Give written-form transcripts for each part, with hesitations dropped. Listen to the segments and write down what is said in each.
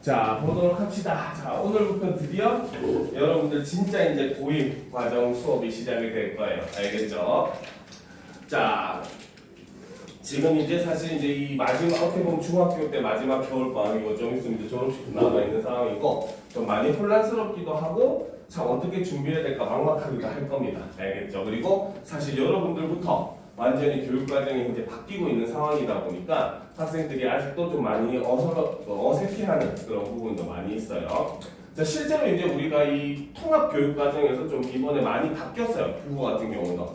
자, 보도록 합시다. 자, 오늘부터 드디어 여러분들 진짜 이제 고입 과정 수업이 시작이 될 거예요. 알겠죠? 자, 지금 이제 사실 이제 이 마지막 어떻게 보면 중학교 때 마지막 겨울 방학이고 좀 있으면 이제 졸업식도 남아 있는 상황이고 좀 많이 혼란스럽기도 하고 참 어떻게 준비해야 될까 막막하기도 할 겁니다. 알겠죠? 그리고 사실 여러분들부터 완전히 교육 과정이 이제 바뀌고 있는 상황이다 보니까 학생들이 아직도 좀 많이 어색해하는 그런 부분도 많이 있어요. 자, 실제로 이제 우리가 이 통합 교육 과정에서 좀 이번에 많이 바뀌었어요. 국어 같은 경우도.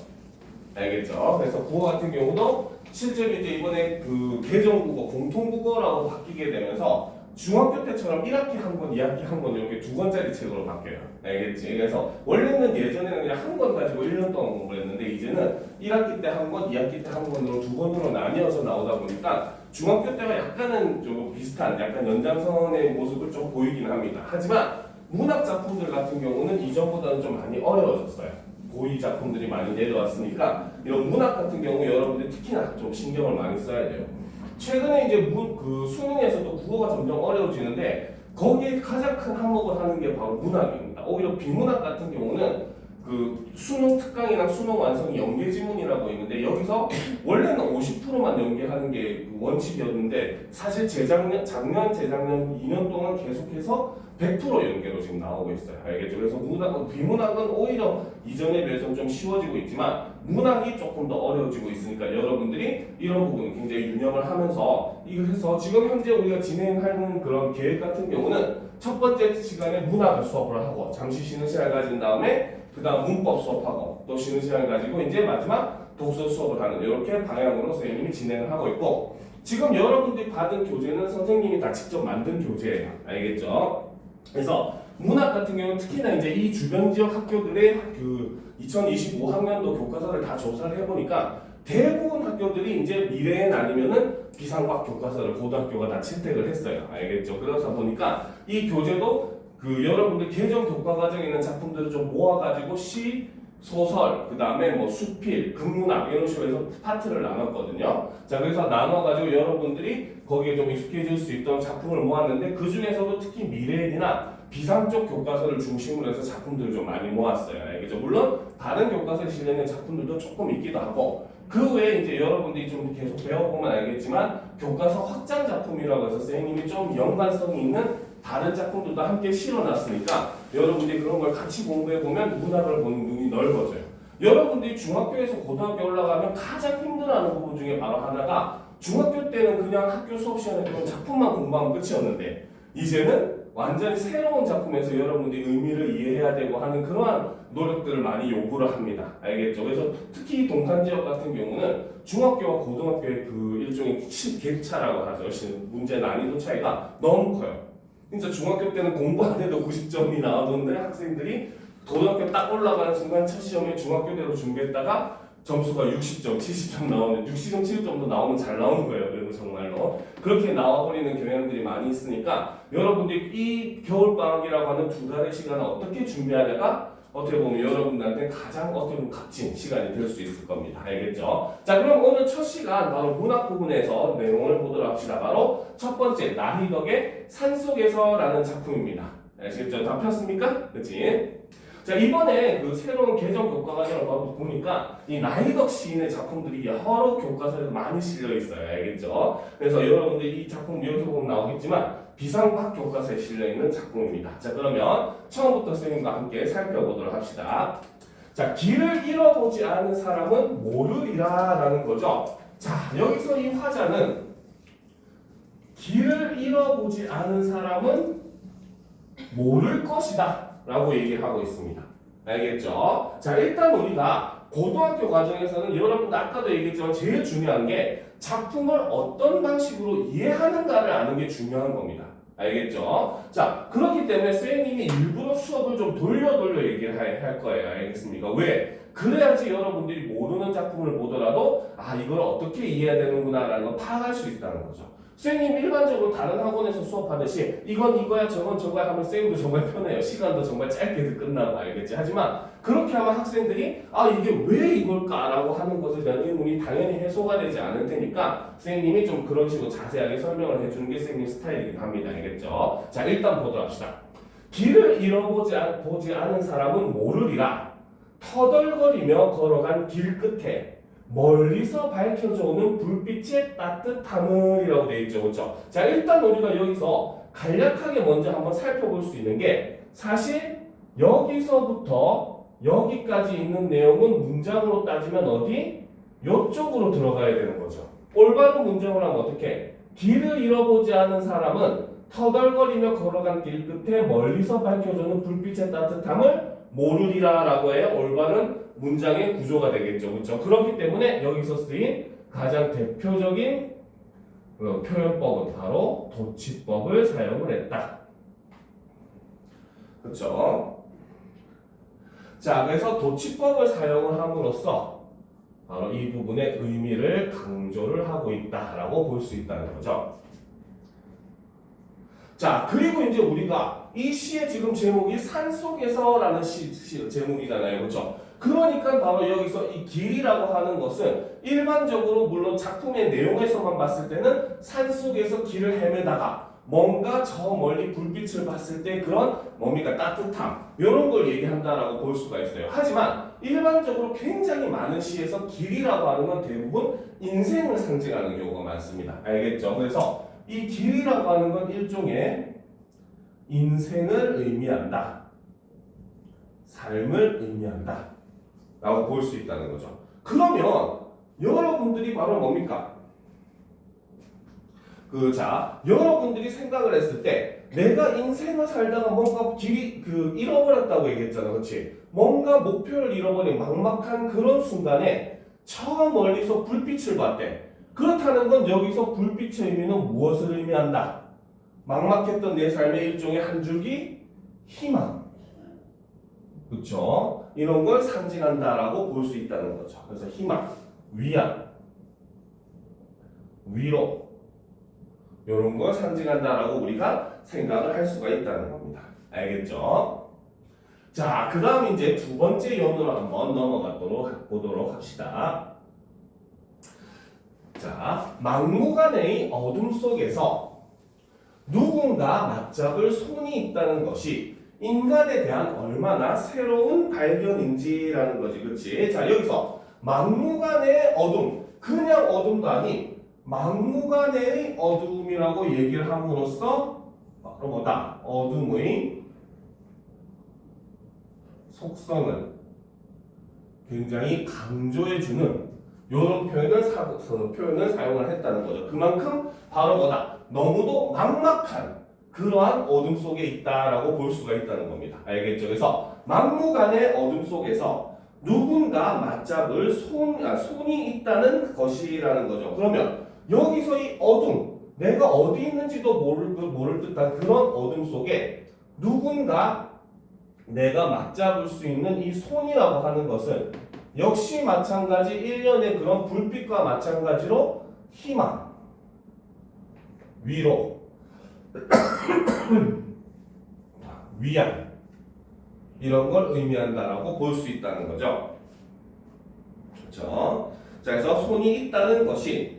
알겠죠? 그래서 국어 같은 경우도 실제로 이제 이번에 그 개정국어, 공통국어라고 바뀌게 되면서 중학교 때처럼 1학기 한 권, 2학기 한 권 이렇게 두 권짜리 책으로 바뀌어요. 알겠지? 그래서 원래는 예전에는 그냥 한 권 가지고 1년 동안 공부를 했는데 이제는 1학기 때 한 권, 2학기 때 한 권으로 두 권으로 나뉘어서 나오다 보니까 중학교 때와 약간은 좀 비슷한 약간 연장선의 모습을 좀 보이긴 합니다. 하지만 문학 작품들 같은 경우는 이전보다는 좀 많이 어려워졌어요. 고위 작품들이 많이 내려왔으니까 이런 문학 같은 경우 여러분들 특히나 좀 신경을 많이 써야 돼요. 최근에 이제 수능에서도 국어가 점점 어려워지는데 거기에 가장 큰 항목을 하는 게 바로 문학입니다. 오히려 비문학 같은 경우는 그 수능 특강이랑 수능 완성이 연계 지문이라고 있는데 여기서 원래는 50%만 연계하는 게 원칙이었는데 사실 작년, 재작년 2년 동안 계속해서 100% 연계로 지금 나오고 있어요. 알겠죠? 그래서 비문학은 오히려 이전에 비해서는 좀 쉬워지고 있지만 문학이 조금 더 어려워지고 있으니까 여러분들이 이런 부분 굉장히 유념을 하면서 그래서 지금 현재 우리가 진행하는 그런 계획 같은 경우는 첫 번째 시간에 문학을 수업을 하고 잠시 쉬는 시간을 가진 다음에 그 다음 문법 수업하고 또 쉬는 시간을 가지고 이제 마지막 독서 수업을 하는 이렇게 방향으로 선생님이 진행을 하고 있고 지금 여러분들이 받은 교재는 선생님이 다 직접 만든 교재예요. 알겠죠? 그래서 문학 같은 경우는 특히나 이제 이 주변 지역 학교들의 그 2025학년도 교과서를 다 조사를 해보니까 대부분 학교들이 이제 미래엔 아니면은 비상과 교과서를 고등학교가 다 채택을 했어요. 알겠죠? 그러다 보니까 이 교재도 그 여러분들 개정 교과 과정에 있는 작품들을 좀 모아가지고 시, 소설, 그 다음에 뭐 수필, 극문학 이런 식으로 해서 파트를 나눴거든요. 자, 그래서 나눠가지고 여러분들이 거기에 좀 익숙해질 수 있던 작품을 모았는데 그 중에서도 특히 미래인이나 비상 쪽 교과서를 중심으로 해서 작품들을 좀 많이 모았어요. 알겠죠? 물론 다른 교과서에 실려있는 작품들도 조금 있기도 하고 그 외에 이제 여러분들이 좀 계속 배워보면 알겠지만 교과서 확장 작품이라고 해서 선생님이 좀 연관성이 있는 다른 작품들도 함께 실어놨으니까 여러분들이 그런 걸 같이 공부해보면 문학을 보는 눈이 넓어져요. 여러분들이 중학교에서 고등학교 올라가면 가장 힘들어하는 부분 중에 바로 하나가 중학교 때는 그냥 학교 수업 시간에 그런 작품만 공부하면 끝이었는데 이제는 완전히 새로운 작품에서 여러분들이 의미를 이해해야 되고 하는 그러한 노력들을 많이 요구를 합니다. 알겠죠? 그래서 특히 동탄 지역 같은 경우는 중학교와 고등학교의 그 일종의 갭차라고 하죠. 문제 난이도 차이가 너무 커요. 진짜 중학교 때는 공부 안 해도 90점이 나오던데 학생들이 고등학교 딱 올라가는 순간 첫 시험에 중학교대로 준비했다가 점수가 60점, 70점 나오는 60점, 70점도 나오면 잘 나오는 거예요. 그래서 정말로 그렇게 나와버리는 경향들이 많이 있으니까 여러분들이 이 겨울방학이라고 하는 두 달의 시간을 어떻게 준비하냐가 어떻게 보면 여러분들한테 가장 어떻게 보면 값진 시간이 될 수 있을 겁니다. 알겠죠? 자, 그럼 오늘 첫 시간 바로 문학 부분에서 내용을 보도록 합시다. 바로 첫 번째 나희덕의 산속에서라는 작품입니다. 아시겠죠? 다 폈습니까? 그치? 자, 이번에 그 새로운 개정 교과 과정을 보니까 이 나희덕 시인의 작품들이 여러 교과서에 많이 실려 있어요. 알겠죠? 그래서 여러분들이 이 작품 여기서 보면 나오겠지만 비상과학 교과서에 실려 있는 작품입니다. 자, 그러면 처음부터 선생님과 함께 살펴보도록 합시다. 자, 길을 잃어보지 않은 사람은 모르리라라는 거죠. 자, 여기서 이 화자는 길을 잃어보지 않은 사람은 모를 것이다 라고 얘기하고 있습니다. 알겠죠? 자, 일단 우리가 고등학교 과정에서는 여러분들 아까도 얘기했지만 제일 중요한 게 작품을 어떤 방식으로 이해하는가를 아는 게 중요한 겁니다. 알겠죠? 자, 그렇기 때문에 선생님이 일부러 수업을 좀 돌려 얘기를 할 거예요. 알겠습니까? 왜? 그래야지 여러분들이 모르는 작품을 보더라도 아, 이걸 어떻게 이해해야 되는구나 라는 걸 파악할 수 있다는 거죠. 선생님 일반적으로 다른 학원에서 수업하듯이 이건 이거야 저건 저거야 하면 쌤도 정말 편해요. 시간도 정말 짧게 끝나고 알겠지. 하지만 그렇게 하면 학생들이 아 이게 왜 이걸까라고 하는 것에 대한 의문이 당연히 해소가 되지 않을 테니까 선생님이 좀 그런 식으로 자세하게 설명을 해주는 게 선생님 스타일이긴 합니다. 알겠죠? 자 일단 보도록 합시다. 길을 보지 않은 사람은 모르리라. 터덜거리며 걸어간 길 끝에 멀리서 밝혀져 오는 불빛의 따뜻함을이라고 되어 있죠. 그렇죠? 자 일단 우리가 여기서 간략하게 먼저 한번 살펴볼 수 있는 게 사실 여기서부터 여기까지 있는 내용은 문장으로 따지면 어디? 이쪽으로 들어가야 되는 거죠. 올바른 문장을 하면 어떻게? 길을 잃어보지 않은 사람은 터덜거리며 걸어간 길 끝에 멀리서 밝혀주는 불빛의 따뜻함을 모르리라 라고 해야 올바른 문장의 구조가 되겠죠. 그렇죠? 그렇기 때문에 여기서 쓰인 가장 대표적인 표현법은 바로 도치법을 사용을 했다. 그렇죠? 자, 그래서 도치법을 사용을 함으로써 바로 이 부분의 의미를 강조를 하고 있다라고 볼 수 있다는 거죠. 자, 그리고 이제 우리가 이 시의 지금 제목이 산속에서라는 시 제목이잖아요. 그렇죠? 그러니까 바로 여기서 이 길이라고 하는 것은 일반적으로 물론 작품의 내용에서만 봤을 때는 산속에서 길을 헤매다가 뭔가 저 멀리 불빛을 봤을 때 그런 뭡니까 따뜻함 이런 걸 얘기한다라고 볼 수가 있어요. 하지만 일반적으로 굉장히 많은 시에서 길이라고 하는 건 대부분 인생을 상징하는 경우가 많습니다. 알겠죠? 그래서 이 길이라고 하는 건 일종의 인생을 의미한다. 삶을 의미한다. 라고 볼 수 있다는 거죠. 그러면 여러분들이 바로 뭡니까? 여러분들이 생각을 했을 때 내가 인생을 살다가 뭔가 길이 잃어버렸다고 얘기했잖아. 그렇지? 뭔가 목표를 잃어버린 막막한 그런 순간에 저 멀리서 불빛을 봤대. 그렇다는 건 여기서 불빛의 의미는 무엇을 의미한다? 막막했던 내 삶의 일종의 한 줄기 희망. 그렇죠? 이런 걸 상징한다라고 볼 수 있다는 거죠. 그래서 희망, 위안, 위로 이런 걸 상징한다라고 우리가 생각을 할 수가 있다는 겁니다. 알겠죠? 자, 그 다음 이제 두 번째 연으로 한번 보도록 합시다. 자, 막무가내의 어둠 속에서 누군가 맞잡을 손이 있다는 것이 인간에 대한 얼마나 새로운 발견인지라는 거지. 그렇지? 자, 여기서 막무가내의 어둠, 그냥 어둠도 아닌 막무가내의 어둠이라고 얘기를 함으로써 바로 뭐다? 어둠의 속성을 굉장히 강조해주는 이런 표현을 사용을 했다는 거죠. 그만큼 바로 뭐다? 너무도 막막한 그러한 어둠 속에 있다라고 볼 수가 있다는 겁니다. 알겠죠? 그래서 막무가내 어둠 속에서 누군가 맞잡을 손이 있다는 것이라는 거죠. 그러면 여기서 이 어둠, 내가 어디 있는지도 모를 듯한 그런 어둠 속에 누군가 내가 맞잡을 수 있는 이 손이라고 하는 것은 역시 마찬가지 일련의 그런 불빛과 마찬가지로 희망, 위로, 위안 이런 걸 의미한다라고 볼 수 있다는 거죠. 그렇죠? 자, 그래서 손이 있다는 것이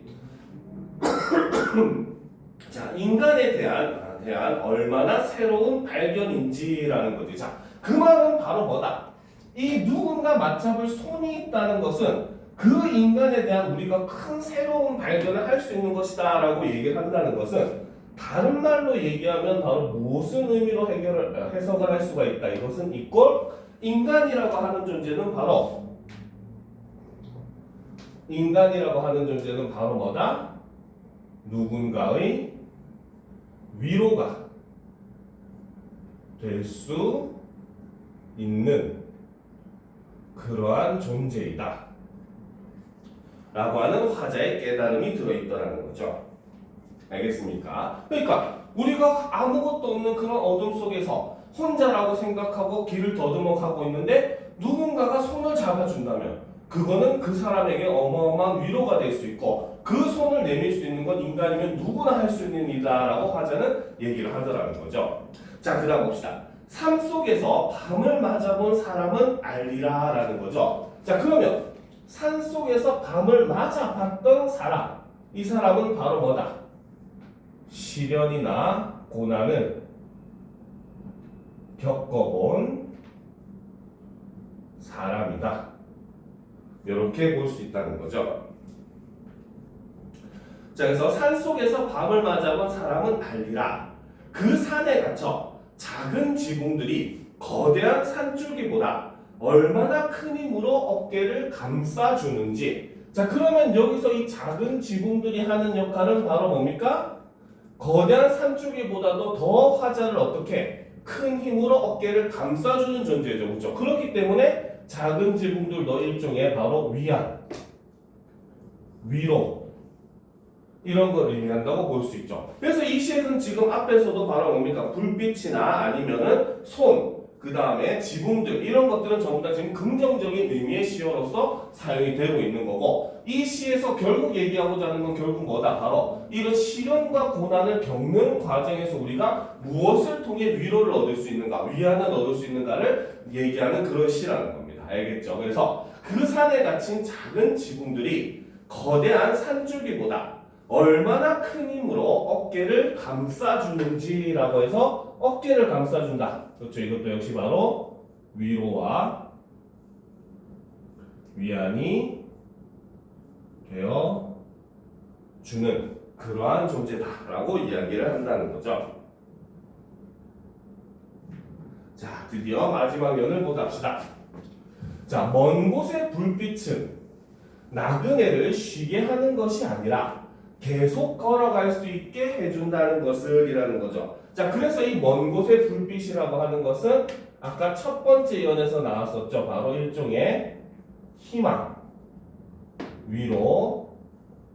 자, 인간에 대한 얼마나 새로운 발견인지라는 거죠. 자, 그 말은 바로 뭐다? 이 누군가 맞잡을 손이 있다는 것은 그 인간에 대한 우리가 큰 새로운 발견을 할 수 있는 것이다 라고 얘기를 한다는 것은 다른 말로 얘기하면 바로 무슨 의미로 해석을 할 수가 있다. 이것은 이꼴 인간이라고 하는 존재는 바로 뭐다? 누군가의 위로가 될 수 있는 그러한 존재이다 라고 하는 화자의 깨달음이 들어있다는 거죠. 알겠습니까? 그러니까 우리가 아무것도 없는 그런 어둠 속에서 혼자라고 생각하고 길을 더듬어 가고 있는데 누군가가 손을 잡아준다면 그거는 그 사람에게 어마어마한 위로가 될 수 있고 그 손을 내밀 수 있는 건 인간이면 누구나 할 수 있는 일이다라고 화자는 얘기를 하더라는 거죠. 자, 그 다음 봅시다. 삶 속에서 밤을 맞아본 사람은 알리라라는 거죠. 자, 그러면 산 속에서 밤을 맞아봤던 사람, 이 사람은 바로 뭐다? 시련이나 고난을 겪어본 사람이다. 이렇게 볼 수 있다는 거죠. 자, 그래서 산 속에서 밤을 맞아본 사람은 알리라. 그 산에 갇혀 작은 지붕들이 거대한 산줄기보다 얼마나 큰 힘으로 어깨를 감싸주는지. 자, 그러면 여기서 이 작은 지붕들이 하는 역할은 바로 뭡니까? 거대한 산줄기보다도 더 화자를 어떻게 큰 힘으로 어깨를 감싸주는 존재죠. 그렇죠? 그렇기 때문에 작은 지붕들도 일종의 바로 위안, 위로 이런 걸 의미한다고 볼 수 있죠. 그래서 이 시에서는 지금 앞에서도 바로 뭡니까? 불빛이나 아니면은 손, 그 다음에 지붕들 이런 것들은 전부 다 지금 긍정적인 의미의 시어로서 사용이 되고 있는 거고, 이 시에서 결국 얘기하고자 하는 건 결국 뭐다? 바로 이런 시련과 고난을 겪는 과정에서 우리가 무엇을 통해 위로를 얻을 수 있는가, 위안을 얻을 수 있는가를 얘기하는 그런 시라는 겁니다. 알겠죠? 그래서 그 산에 갇힌 작은 지붕들이 거대한 산줄기보다 얼마나 큰 힘으로 어깨를 감싸주는지라고 해서 어깨를 감싸준다. 그렇죠. 이것도 역시 바로 위로와 위안이 되어 주는 그러한 존재다라고 이야기를 한다는 거죠. 자, 드디어 마지막 연을 보답시다. 자, 먼 곳의 불빛은 나그네를 쉬게 하는 것이 아니라 계속 걸어갈 수 있게 해준다는 것을 이라는 거죠. 자, 그래서 이 먼 곳의 불빛이라고 하는 것은 아까 첫 번째 연에서 나왔었죠. 바로 일종의 희망, 위로,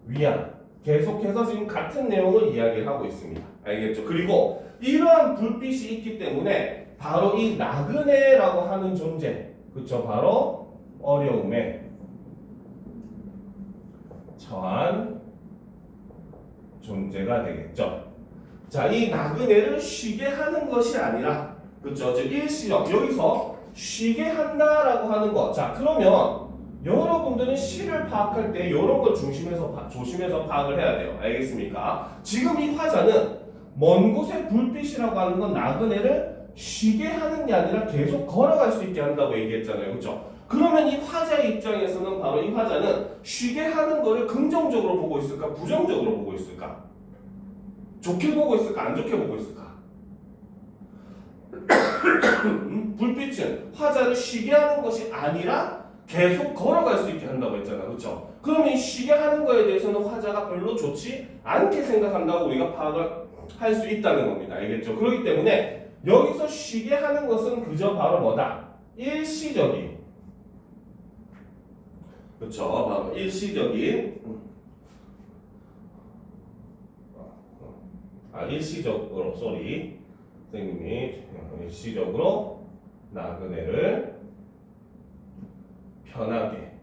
위안. 계속해서 지금 같은 내용을 이야기를 하고 있습니다. 알겠죠? 그리고 이러한 불빛이 있기 때문에 바로 이 나그네라고 하는 존재, 그쵸? 바로 어려움에 처한 존재가 되겠죠. 자, 이 나그네를 쉬게 하는 것이 아니라, 그렇죠? 즉 일시적, 여기서 쉬게 한다라고 하는 것. 자, 그러면 여러분들은 시를 파악할 때 이런 걸 조심해서 파악을 해야 돼요. 알겠습니까? 지금 이 화자는 먼 곳의 불빛이라고 하는 건 나그네를 쉬게 하는 게 아니라 계속 걸어갈 수 있게 한다고 얘기했잖아요. 그렇죠? 그러면 이 화자의 입장에서는 바로 이 화자는 쉬게 하는 거를 긍정적으로 보고 있을까? 부정적으로 보고 있을까? 좋게 보고 있을까? 안 좋게 보고 있을까? 불빛은 화자를 쉬게 하는 것이 아니라 계속 걸어갈 수 있게 한다고 했잖아. 그렇죠? 그러면 이 쉬게 하는 거에 대해서는 화자가 별로 좋지 않게 생각한다고 우리가 파악을 할 수 있다는 겁니다. 알겠죠? 그렇기 때문에 여기서 쉬게 하는 것은 그저 바로 뭐다? 일시적인, 그렇죠? 바로 일시적인, 일시적으로, 선생님이 일시적으로 나그네를 편하게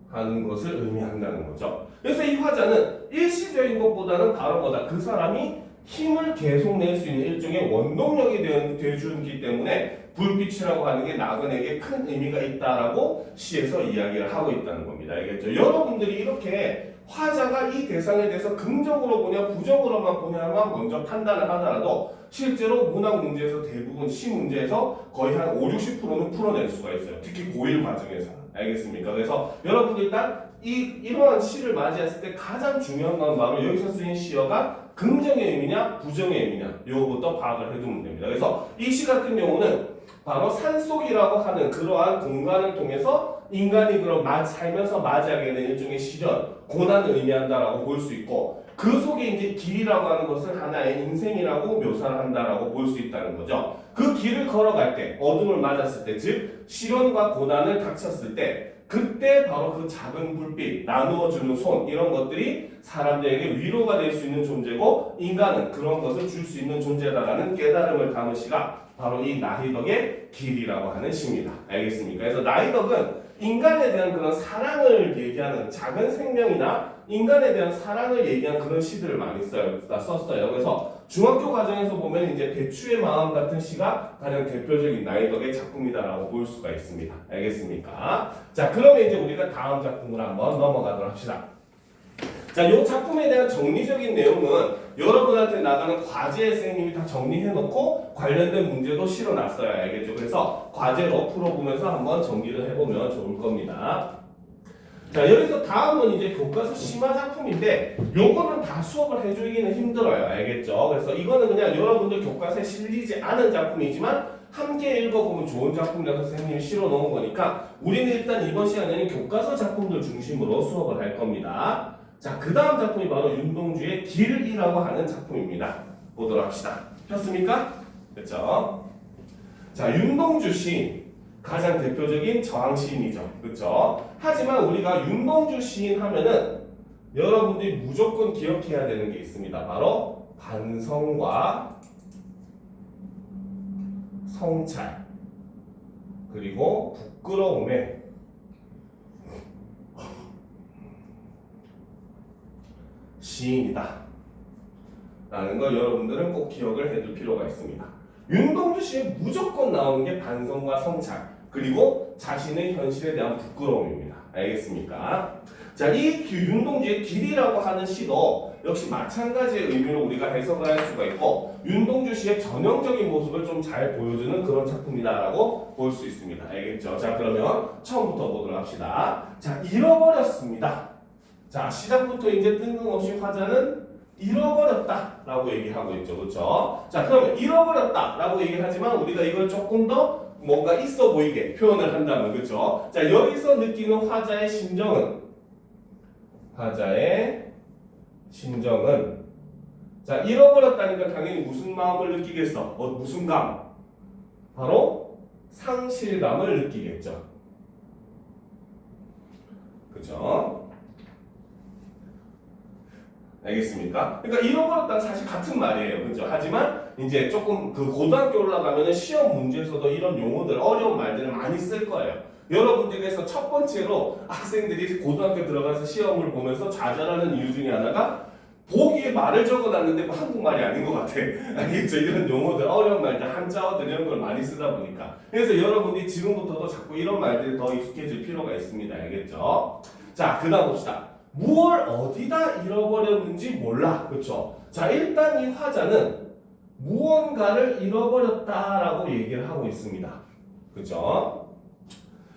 하는 것을 의미한다는 거죠. 그래서 이 화자는 일시적인 것보다는 바로 뭐다? 그 사람이 힘을 계속 낼 수 있는 일종의 원동력이 되어주기 때문에 불빛이라고 하는 게 나그네에게 큰 의미가 있다라고 시에서 이야기를 하고 있다는 겁니다. 알겠죠? 여러분들이 이렇게 화자가 이 대상에 대해서 긍정으로 보냐 부정으로만 보냐만 먼저 판단을 하더라도 실제로 문학 문제에서 대부분 시 문제에서 거의 한 50~60%는 풀어낼 수가 있어요. 특히 고1 과정에서는. 알겠습니까? 그래서 여러분들 일단 이러한 시를 맞이했을 때 가장 중요한 건 바로 여기서 쓰인 시어가 긍정의 의미냐 부정의 의미냐 요거부터 파악을 해두면 됩니다. 그래서 이 시 같은 경우는 바로 산속이라고 하는 그러한 공간을 통해서 인간이 그런 살면서 맞이하게 되는 일종의 시련, 고난을 의미한다라고 볼 수 있고, 그 속에 이제 길이라고 하는 것을 하나의 인생이라고 묘사를 한다라고 볼 수 있다는 거죠. 그 길을 걸어갈 때, 어둠을 맞았을 때, 즉 시련과 고난을 닥쳤을 때, 그때 바로 그 작은 불빛, 나누어주는 손 이런 것들이 사람들에게 위로가 될 수 있는 존재고, 인간은 그런 것을 줄 수 있는 존재다라는 깨달음을 담은 시가 바로 이 나희덕의 길이라고 하는 시입니다. 알겠습니까? 그래서 나희덕은 인간에 대한 그런 사랑을 얘기하는 작은 생명이나 인간에 대한 사랑을 얘기한 그런 시들을 많이 썼어요. 그래서 중학교 과정에서 보면 이제 배추의 마음 같은 시가 가장 대표적인 나이덕의 작품이다라고 볼 수가 있습니다. 알겠습니까? 자, 그러면 이제 우리가 다음 작품으로 한번 넘어가도록 합시다. 자, 이 작품에 대한 정리적인 내용은 여러분한테 나가는 과제에 선생님이 다 정리해놓고 관련된 문제도 실어놨어요. 알겠죠? 그래서 과제로 풀어보면서 한번 정리를 해보면 좋을 겁니다. 자, 여기서 다음은 이제 교과서 심화 작품인데 요거는 다 수업을 해주기는 힘들어요. 알겠죠? 그래서 이거는 그냥 여러분들 교과서에 실리지 않은 작품이지만 함께 읽어보면 좋은 작품이라서 선생님이 실어놓은 거니까 우리는 일단 이번 시간에는 교과서 작품들 중심으로 수업을 할 겁니다. 자, 그 다음 작품이 바로 윤동주의 길이라고 하는 작품입니다. 보도록 합시다. 폈습니까? 그렇죠? 자, 윤동주 시인 가장 대표적인 저항 시인이죠. 그렇죠? 하지만 우리가 윤동주 시인 하면은 여러분들이 무조건 기억해야 되는 게 있습니다. 바로 반성과 성찰 그리고 부끄러움에 시인이다 라는 걸 여러분들은 꼭 기억을 해둘 필요가 있습니다. 윤동주 시에 무조건 나오는 게 반성과 성찰 그리고 자신의 현실에 대한 부끄러움입니다. 알겠습니까? 자, 이 윤동주의 길이라고 하는 시도 역시 마찬가지의 의미로 우리가 해석을 할 수가 있고 윤동주 시의 전형적인 모습을 좀 잘 보여주는 그런 작품이다라고 볼 수 있습니다. 알겠죠? 자, 그러면 처음부터 보도록 합시다. 자, 잃어버렸습니다. 자, 시작부터 이제 뜬금없이 화자는 잃어버렸다라고 얘기하고 있죠. 그렇죠? 자, 그러면 잃어버렸다라고 얘기를 하지만 우리가 이걸 조금 더 뭔가 있어 보이게 표현을 한다면 그렇죠? 자, 여기서 느끼는 화자의 심정은 자, 잃어버렸다니까 당연히 무슨 마음을 느끼겠어? 무슨 감? 바로 상실감을 느끼겠죠. 그렇죠? 알겠습니까? 그러니까 잃어버렸다는 사실 같은 말이에요. 그죠? 하지만 이제 조금 그 고등학교 올라가면은 시험 문제에서도 이런 용어들, 어려운 말들을 많이 쓸 거예요. 여러분들께서 첫 번째로 학생들이 고등학교 들어가서 시험을 보면서 좌절하는 이유 중에 하나가 보기에 말을 적어놨는데 뭐 한국말이 아닌 것 같아. 알겠죠? 이런 용어들, 어려운 말들, 한자어들 이런 걸 많이 쓰다 보니까. 그래서 여러분들이 지금부터도 자꾸 이런 말들이 더 익숙해질 필요가 있습니다. 알겠죠? 자, 그 다음 봅시다. 무얼 어디다 잃어버렸는지 몰라. 그렇죠? 자, 일단 이 화자는 무언가를 잃어버렸다라고 얘기를 하고 있습니다. 그렇죠?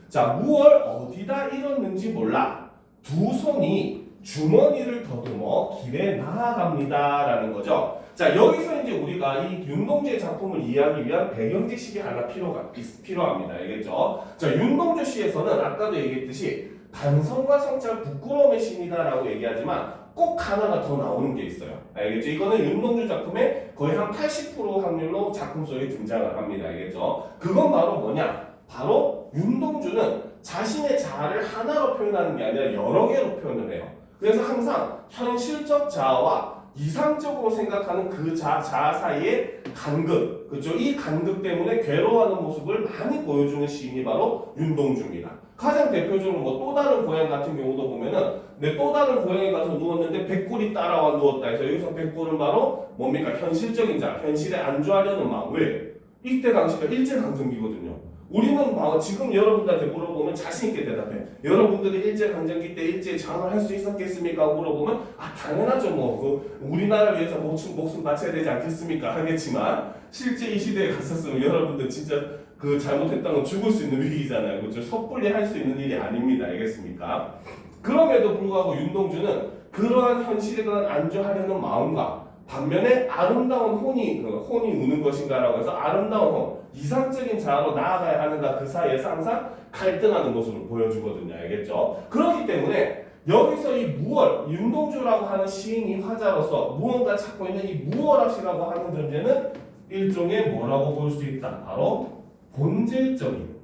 자, 무얼 어디다 잃었는지 몰라. 두 손이 주머니를 더듬어 길에 나아갑니다라는 거죠. 자, 여기서 이제 우리가 이 윤동주의 작품을 이해하기 위한 배경지식이 하나 필요합니다. 알겠죠? 자, 윤동주 시에서는 아까도 얘기했듯이 반성과 성찰, 부끄러움의 신이다라고 얘기하지만 꼭 하나가 더 나오는 게 있어요. 알겠죠? 이거는 윤동주 작품의 거의 한 80% 확률로 작품 속에 등장을 합니다. 알겠죠? 그건 바로 뭐냐? 바로 윤동주는 자신의 자아를 하나로 표현하는 게 아니라 여러 개로 표현을 해요. 그래서 항상 현실적 자아와 이상적으로 생각하는 그 자아 사이의 간극, 그렇죠? 이 간극 때문에 괴로워하는 모습을 많이 보여주는 시인이 바로 윤동주입니다. 가장 대표적으로 뭐 또 다른 고향 같은 경우도 보면은 내 또 다른 고향에 가서 누웠는데 백골이 따라와 누웠다 해서 여기서 백골은 바로 뭡니까? 현실적인 자, 현실에 안주하려는 마음. 왜? 이때 당시가 일제강점기거든요. 우리는 지금 여러분들한테 물어보면 자신 있게 대답해. 여러분들이 일제강점기 때 일제에 장을 할 수 있었겠습니까? 물어보면 당연하죠. 우리나라를 위해서 목숨 바쳐야 되지 않겠습니까? 하겠지만 실제 이 시대에 갔었으면 여러분들 진짜 그 잘못했다는 건 죽을 수 있는 위기잖아요. 그렇죠? 섭불리 할 수 있는 일이 아닙니다. 알겠습니까? 그럼에도 불구하고 윤동주는 그러한 현실에 대한 안주하려는 마음과 반면에 아름다운 혼이 우는 것인가라고 해서 아름다운 혼, 이상적인 자아로 나아가야 하는가 그 사이에서 항상 갈등하는 모습을 보여주거든요. 알겠죠? 그렇기 때문에 여기서 이 무얼, 윤동주라고 하는 시인이 화자로서 무언가 찾고 있는 이 무얼학시라고 하는 존재는 일종의 뭐라고 볼 수 있다? 바로 본질적인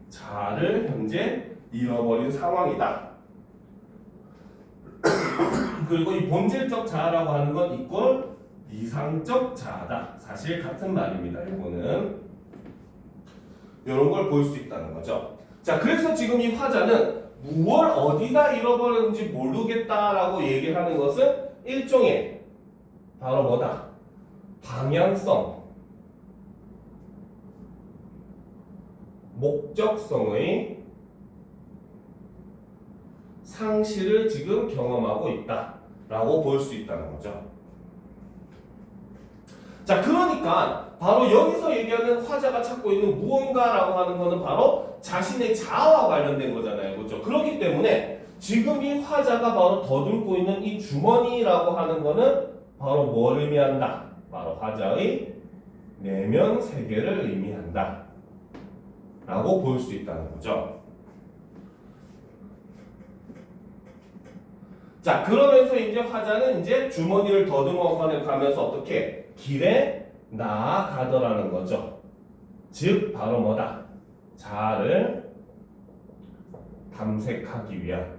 자아를 현재 잃어버린 상황이다. 그리고 이 본질적 자아라고 하는 건 이꼴 이상적 자아다. 사실 같은 말입니다. 이거는 이런 걸 볼 수 있다는 거죠. 자, 그래서 지금 이 화자는 무얼 어디다 잃어버렸는지 모르겠다라고 얘기하는 것은 일종의 바로 뭐다? 방향성, 목적성의 상실을 지금 경험하고 있다라고 볼 수 있다는 거죠. 자, 그러니까 바로 여기서 얘기하는 화자가 찾고 있는 무언가라고 하는 것은 바로 자신의 자아와 관련된 거잖아요. 그렇죠? 그렇기 때문에 지금 이 화자가 바로 더듬고 있는 이 주머니라고 하는 거는 바로 뭘 의미한다? 바로 화자의 내면 세계를 의미한다 라고 볼 수 있다는 거죠. 자, 그러면서 이제 화자는 이제 주머니를 더듬어 가면서 어떻게 길에 나아가더라는 거죠. 즉 바로 뭐다? 자아를 탐색하기 위한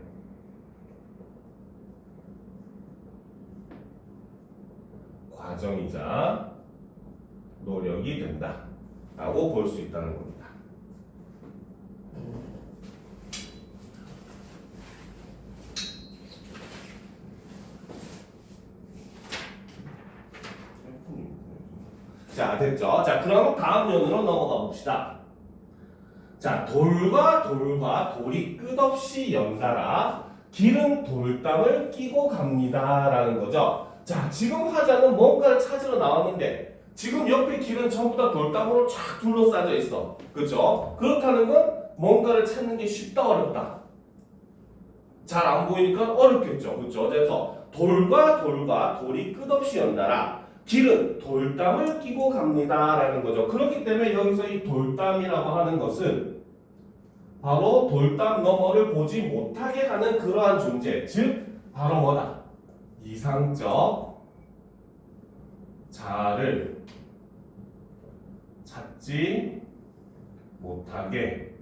과정이자 노력이 된다 라고 볼 수 있다는 겁니다. 자, 됐죠? 자, 그럼 다음 연으로 넘어가 봅시다. 자, 돌과 돌이 끝없이 연달아 길은 돌담을 끼고 갑니다 라는 거죠. 자, 지금 화자는 뭔가를 찾으러 나왔는데 지금 옆에 길은 전부 다 돌담으로 쫙 둘러싸여 있어. 그렇죠? 그렇다는 건 뭔가를 찾는 게 쉽다 어렵다? 잘 안 보이니까 어렵겠죠. 그렇죠? 그래서 돌과 돌이 끝없이 연달아 길은 돌담을 끼고 갑니다 라는 거죠. 그렇기 때문에 여기서 이 돌담이라고 하는 것은 바로 돌담 너머를 보지 못하게 하는 그러한 존재, 즉 바로 뭐다? 이상적 자아를 찾지 못하게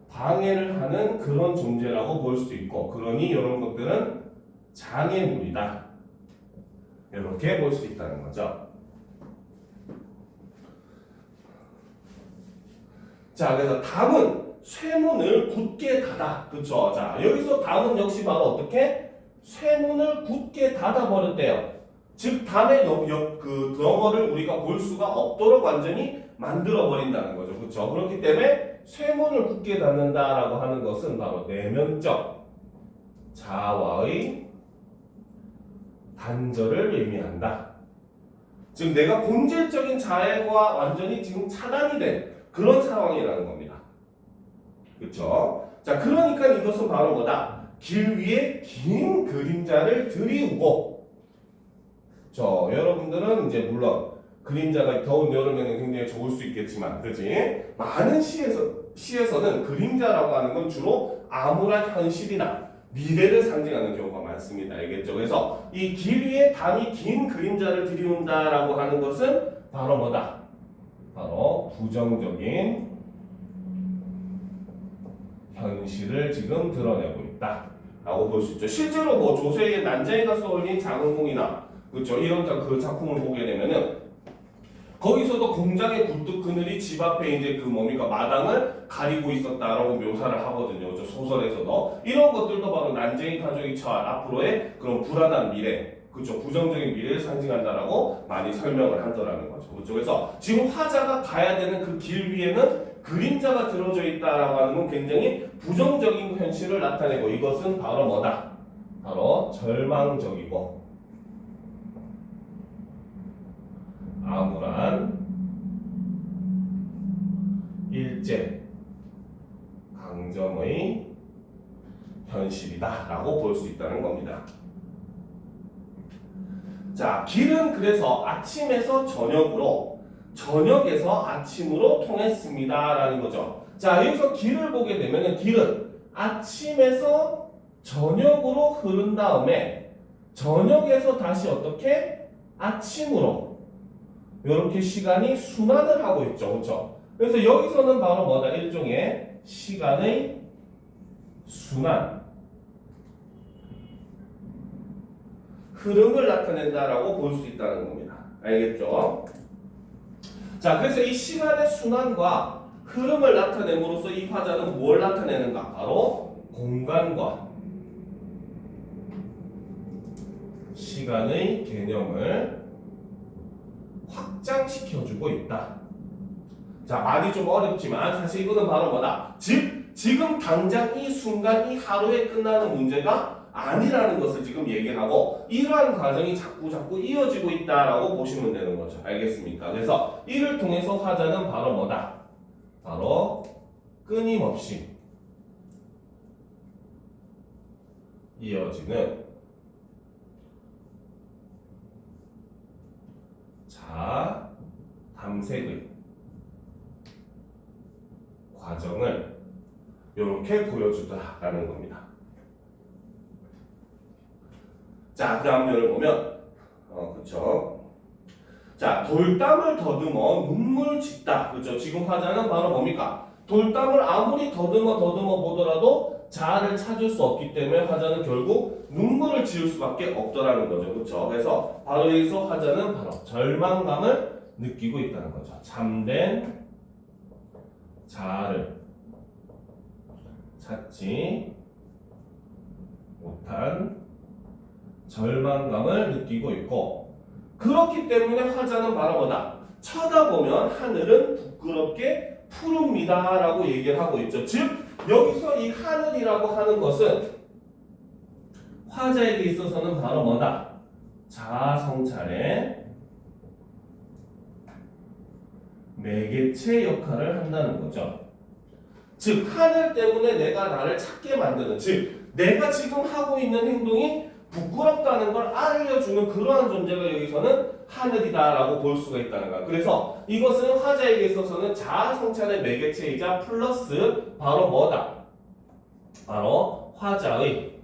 방해를 하는 그런 존재라고 볼 수 있고, 그러니 이런 것들은 장애물이다 이렇게 볼 수 있다는 거죠. 자, 그래서 담은 쇠문을 굳게 닫아. 그쵸? 자, 여기서 담은 역시 바로 어떻게? 쇠문을 굳게 닫아버렸대요. 즉, 담의 그 너머를 우리가 볼 수가 없도록 완전히 만들어버린다는 거죠. 그쵸? 그렇기 때문에 쇠문을 굳게 닫는다라고 하는 것은 바로 내면적 자아와의 단절을 의미한다. 즉, 내가 본질적인 자아와 완전히 지금 차단이 된 그런 상황이라는 겁니다. 그렇죠? 자, 그러니까 이것은 바로 뭐다? 길 위에 긴 그림자를 들이우고, 여러분들은 이제 물론 그림자가 더운 여름에는 굉장히 좋을 수 있겠지만, 그지? 많은 시에서는 그림자라고 하는 건 주로 암울한 현실이나 미래를 상징하는 경우가 많습니다. 알겠죠? 그래서 이 길 위에 담이 긴 그림자를 들이운다라고 하는 것은 바로 뭐다? 바로 부정적인 현실을 지금 드러내고 있다라고 볼 수 있죠. 실제로 뭐 조세의 난자에다 쏘올린 장흥공이나 그렇죠? 이런 그 작품을 보게 되면은 거기서도 공장의 굴뚝 그늘이 집 앞에 이제 그 뭡니까 마당을 가리고 있었다라고 묘사를 하거든요. 저 소설에서도 이런 것들도 바로 난쟁이 가족이 처할 앞으로의 그런 불안한 미래, 그렇죠? 부정적인 미래를 상징한다라고 많이 설명을 하더라는 거죠. 그렇죠? 그래서 지금 화자가 가야 되는 그 길 위에는 그림자가 들어져 있다라고 하는 건 굉장히 부정적인 현실을 나타내고 이것은 바로 뭐다? 바로 절망적이고 암울한 일제 강점의 현실이다라고 볼 수 있다는 겁니다. 자, 길은 그래서 아침에서 저녁으로, 저녁에서 아침으로 통했습니다라는 거죠. 자, 여기서 길을 보게 되면은 길은 아침에서 저녁으로 흐른 다음에 저녁에서 다시 어떻게 아침으로 이렇게 시간이 순환을 하고 있죠. 그렇죠? 그래서 여기서는 바로 뭐다? 일종의 시간의 순환, 흐름을 나타낸다라고 볼 수 있다는 겁니다. 알겠죠? 자, 그래서 이 시간의 순환과 흐름을 나타냄으로써 이 화자는 뭘 나타내는가? 바로 공간과 시간의 개념을 확장시켜주고 있다. 자, 말이 좀 어렵지만 사실 이거는 바로 뭐다? 즉, 지금 당장 이 순간 이 하루에 끝나는 문제가 아니라는 것을 지금 얘기를 하고 이러한 과정이 자꾸 이어지고 있다라고 보시면 되는 거죠. 알겠습니까? 그래서 이를 통해서 화자는 바로 뭐다? 바로 끊임없이 이어지는 자아 탐색의 과정을 이렇게 보여주더라라는 겁니다. 자, 그 다음 예를 보면, 그쵸. 자, 돌담을 더듬어 눈물 짓다. 그쵸. 지금 화자는 바로 뭡니까? 돌담을 아무리 더듬어 보더라도 자아를 찾을 수 없기 때문에 화자는 결국 눈물을 지을 수밖에 없더라는 거죠. 그쵸. 그래서 바로 여기서 화자는 바로 절망감을 느끼고 있다는 거죠. 참된 자아를 찾지 못한 절망감을 느끼고 있고, 그렇기 때문에 화자는 바로 뭐다? 쳐다보면 하늘은 부끄럽게 푸릅니다 라고 얘기를 하고 있죠. 즉 여기서 이 하늘이라고 하는 것은 화자에게 있어서는 바로 뭐다? 자아 성찰의 매개체 역할을 한다는 거죠. 즉 하늘 때문에 내가 나를 찾게 만드는, 즉 내가 지금 하고 있는 행동이 부끄럽다는 걸 알려주는 그러한 존재가 여기서는 하늘이다라고 볼 수가 있다는 거야. 그래서 이것은 화자에게 있어서는 자아 성찰의 매개체이자 플러스 바로 뭐다? 바로 화자의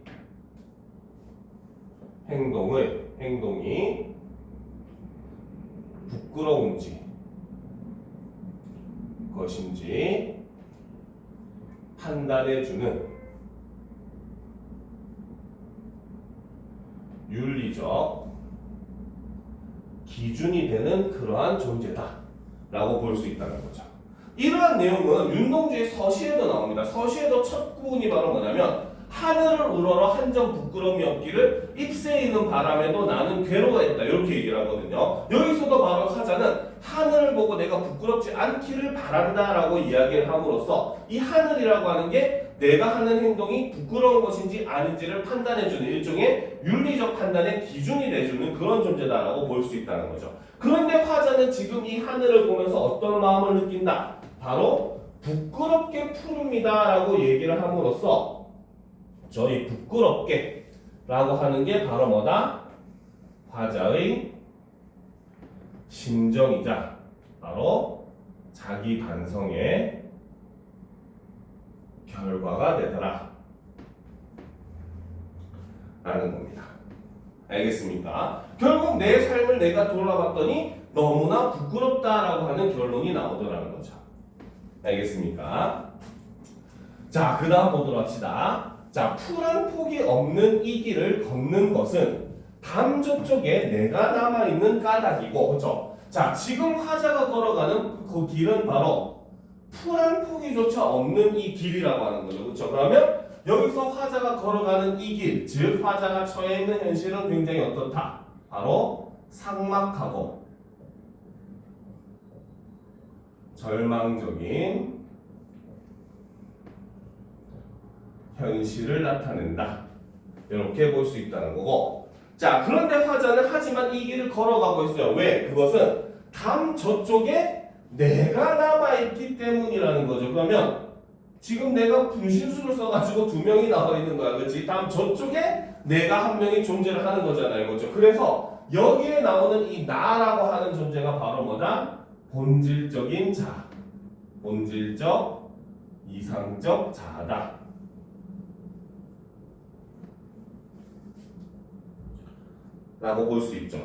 행동이 부끄러운지 것인지 판단해주는 윤리적 기준이 되는 그러한 존재다 라고 볼 수 있다는 거죠. 이러한 내용은 윤동주의 서시에도 나옵니다. 서시에도 첫 구문이 바로 뭐냐면 하늘을 우러러 한점 부끄러움이 없기를 잎새에 있는 바람에도 나는 괴로워했다 이렇게 얘기를 하거든요. 여기서도 바로 화자는 하늘을 보고 내가 부끄럽지 않기를 바란다 라고 이야기를 함으로써 이 하늘이라고 하는 게 내가 하는 행동이 부끄러운 것인지 아닌지를 판단해주는 일종의 윤리적 판단의 기준이 돼주는 그런 존재다라고 볼 수 있다는 거죠. 그런데 화자는 지금 이 하늘을 보면서 어떤 마음을 느낀다? 바로 부끄럽게 푸릅니다 라고 얘기를 함으로써 저희 부끄럽게 라고 하는 게 바로 뭐다? 화자의 심정이자 바로 자기 반성의 결과가 되더라 라는 겁니다. 알겠습니까? 결국 내 삶을 내가 돌아봤더니 너무나 부끄럽다라고 하는 결론이 나오더라는 거죠. 알겠습니까? 자, 그 다음 보도록 합시다. 자, 풀 한 폭이 없는 이 길을 걷는 것은 담 저쪽에 내가 남아있는 까닭이고, 그렇죠? 자, 지금 화자가 걸어가는 그 길은 바로 풀 한 폭이조차 없는 이 길이라고 하는 거죠. 그렇죠? 그러면 여기서 화자가 걸어가는 이 길, 즉 화자가 처해 있는 현실은 굉장히 어떻다? 바로 삭막하고 절망적인 현실을 나타낸다. 이렇게 볼 수 있다는 거고, 자, 그런데 화자는 하지만 이 길을 걸어가고 있어요. 왜? 그것은 담 저쪽에 내가 남아있기 때문이라는 거죠. 그러면 지금 내가 분신술을 써가지고 두 명이 나와 있는 거야. 그렇지? 담 저쪽에 내가 한 명이 존재를 하는 거잖아요. 그렇죠? 그래서 여기에 나오는 이 나라고 하는 존재가 바로 뭐다? 본질적인 자, 본질적 이상적 자아다 라고 볼 수 있죠.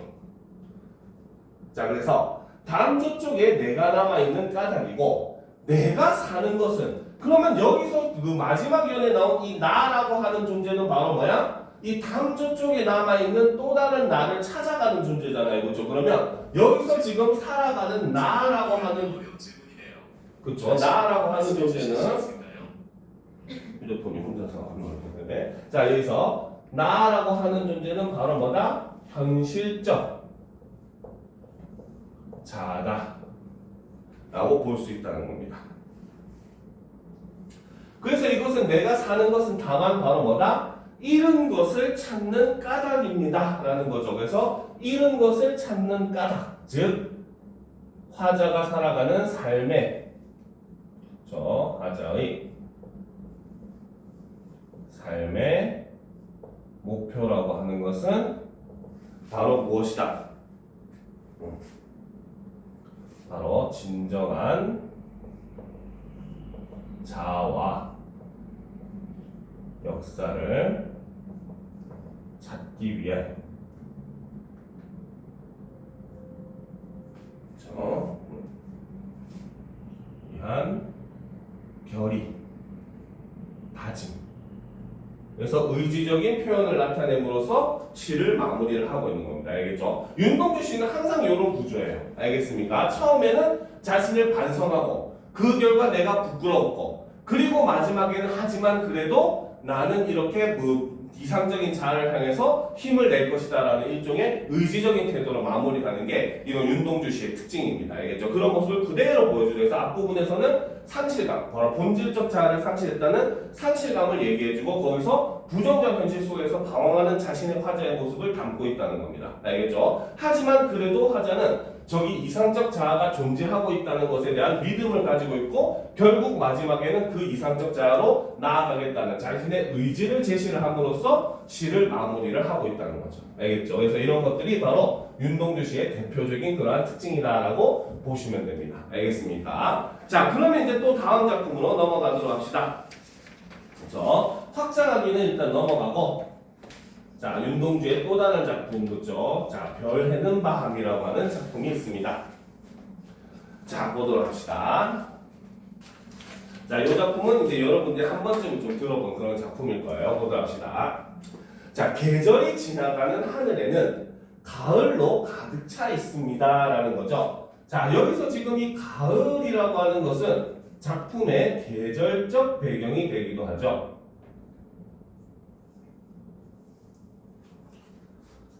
자, 그래서 담 저쪽에 내가 남아있는 까닭이고, 내가 사는 것은, 그러면 여기서 그 마지막 연에 나온 이 나라고 하는 존재는 바로 뭐야? 이 담조 쪽에 남아있는 또 다른 나를 찾아가는 존재잖아요. 그렇죠? 그러면 여기서 지금 살아가는 나라고 하는 그렇죠? 나라고 하는 존재는 휴대폰이 혼자서 하는 거기 때문에 자 여기서 나라고 하는 존재는 바로 뭐다? 현실적 자다 라고 볼 수 있다는 겁니다. 그래서 이것은 내가 사는 것은 다만 바로 뭐다? 잃은 것을 찾는 까닭입니다 라는 거죠. 그래서 잃은 것을 찾는 까닭, 즉 화자가 살아가는 삶의 화자의 삶의 목표라고 하는 것은 바로 무엇이다? 바로 진정한 자아와 역사를 찾기 위해 위한 결의, 다짐. 그래서 의지적인 표현을 나타냄으로써 시를 마무리를 하고 있는 겁니다. 알겠죠? 윤동주 씨는 항상 이런 구조예요. 알겠습니까? 처음에는 자신을 반성하고 그 결과 내가 부끄러웠고 그리고 마지막에는 하지만 그래도 나는 이렇게 이상적인 자아를 향해서 힘을 낼 것이다 라는 일종의 의지적인 태도로 마무리하는 게 이런 윤동주 씨의 특징입니다. 알겠죠? 그런 모습을 그대로 보여주죠. 그래서 앞부분에서는 상실감, 바로 본질적 자아를 상실했다는 상실감을 얘기해주고 거기서 부정적 현실 속에서 방황하는 자신의 화자의 모습을 담고 있다는 겁니다. 알겠죠? 하지만 그래도 화자는 저기 이상적 자아가 존재하고 있다는 것에 대한 믿음을 가지고 있고 결국 마지막에는 그 이상적 자아로 나아가겠다는 자신의 의지를 제시를 함으로써 시를 마무리를 하고 있다는 거죠. 알겠죠? 그래서 이런 것들이 바로 윤동주 씨의 대표적인 그러한 특징이다라고 보시면 됩니다. 알겠습니까? 자, 그러면 이제 또 다음 작품으로 넘어가도록 합시다. 그렇죠? 확장하기는 일단 넘어가고 자, 윤동주의 또 다른 작품, 그죠? 자, 별 해는 밤이라고 하는 작품이 있습니다. 자, 보도록 합시다. 자, 이 작품은 이제 여러분들이 한 번쯤 좀 들어본 그런 작품일 거예요. 보도록 합시다. 자, 계절이 지나가는 하늘에는 가을로 가득 차 있습니다. 라는 거죠. 자, 여기서 지금 이 가을이라고 하는 것은 작품의 계절적 배경이 되기도 하죠.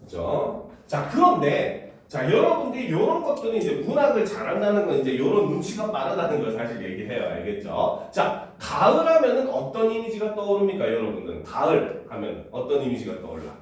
그렇죠? 자, 그런데 자, 여러분들이 이런 것들은 이제 문학을 잘한다는 건 이제 이런 눈치가 빠르다는 걸 사실 얘기해요. 알겠죠? 자, 가을 하면은 어떤 이미지가 떠오릅니까, 여러분들은? 가을 하면 어떤 이미지가 떠올라?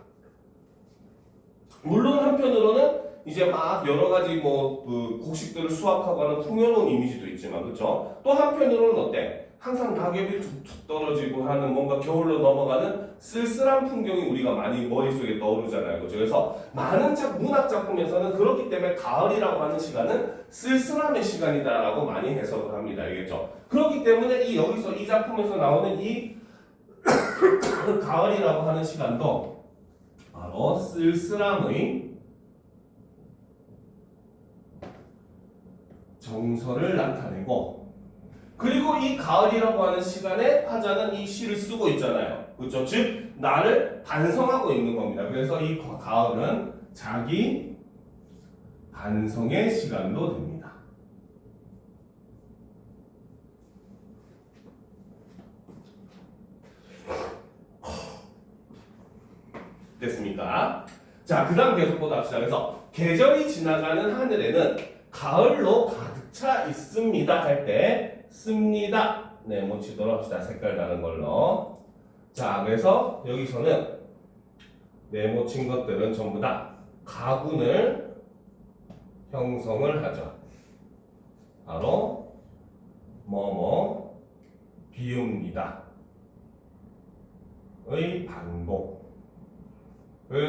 물론 한편으로는 이제 막 여러 가지 그 곡식들을 수확하고 하는 풍요로운 이미지도 있지만, 그렇죠? 또 한편으로는 어때? 항상 낙엽이 툭툭 떨어지고 하는 뭔가 겨울로 넘어가는 쓸쓸한 풍경이 우리가 많이 머릿속에 떠오르잖아요. 그렇죠? 그래서 많은 문학 작품에서는 그렇기 때문에 가을이라고 하는 시간은 쓸쓸함의 시간이다라고 많이 해석을 합니다. 알겠죠? 그렇기 때문에 여기서 이 작품에서 나오는 이 가을이라고 하는 시간도 바로 쓸쓸함의 정서를 나타내고 그리고 이 가을이라고 하는 시간에 화자는 이 시를 쓰고 있잖아요. 그렇죠? 즉 나를 반성하고 있는 겁니다. 그래서 이 가을은 자기 반성의 시간도 됩니다. 됐습니까? 자, 그 다음 계속 보다 합시다. 그래서 계절이 지나가는 하늘에는 가을로 가득 차 있습니다 할 때 씁니다. 네, 묻히도록 합시다. 색깔 다른 걸로. 자, 그래서 여기서는 네모친 것들은 전부 다 가군을 형성을 하죠. 바로 뭐뭐 비웁니다 의 반복을